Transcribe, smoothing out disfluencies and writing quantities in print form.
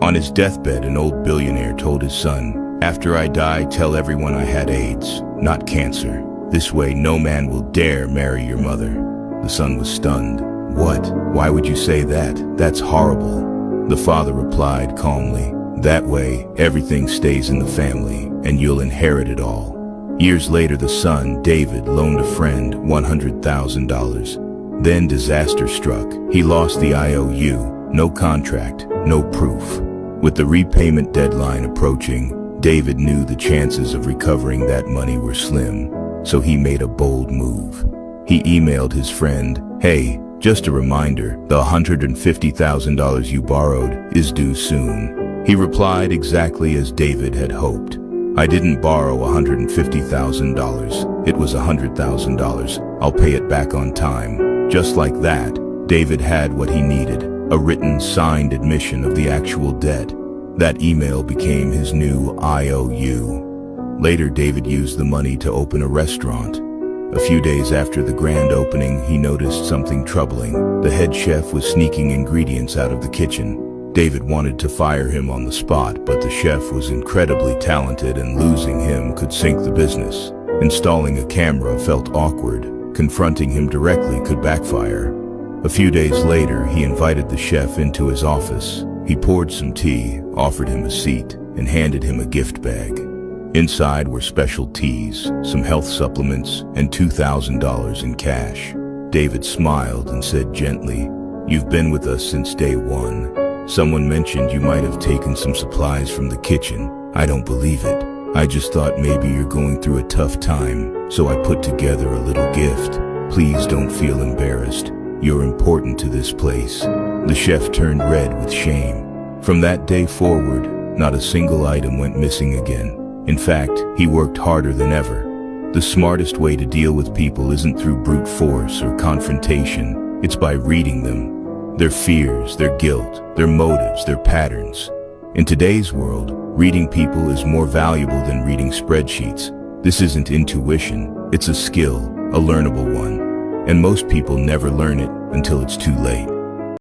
On his deathbed, an old billionaire told his son, "After I die, tell everyone I had AIDS, not cancer. This way no man will dare marry your mother." The son was stunned. "What? Why would you say that? That's horrible." The father replied calmly, "That way, everything stays in the family, and you'll inherit it all." Years later, the son, David, loaned a friend $100,000. Then disaster struck. He lost the IOU, no contract, no proof. With the repayment deadline approaching, David knew the chances of recovering that money were slim, so he made a bold move. He emailed his friend, "Hey, just a reminder, the $150,000 you borrowed is due soon." He replied exactly as David had hoped. "I didn't borrow $150,000. It was $100,000. I'll pay it back on time." Just like that, David had what he needed, a written, signed admission of the actual debt. That email became his new IOU. Later, David used the money to open a restaurant. A few days after the grand opening, he noticed something troubling. The head chef was sneaking ingredients out of the kitchen. David wanted to fire him on the spot, but the chef was incredibly talented and losing him could sink the business. Installing a camera felt awkward. Confronting him directly could backfire. A few days later, he invited the chef into his office. He poured some tea, offered him a seat, and handed him a gift bag. Inside were special teas, some health supplements, and $2,000 in cash. David smiled and said gently, "You've been with us since day one. Someone mentioned you might have taken some supplies from the kitchen. I don't believe it. I just thought maybe you're going through a tough time, so I put together a little gift. Please don't feel embarrassed. You're important to this place." The chef turned red with shame. From that day forward, not a single item went missing again. In fact, he worked harder than ever. The smartest way to deal with people isn't through brute force or confrontation. It's by reading them. Their fears, their guilt, their motives, their patterns. In today's world, reading people is more valuable than reading spreadsheets. This isn't intuition, it's a skill, a learnable one. And most people never learn it until it's too late.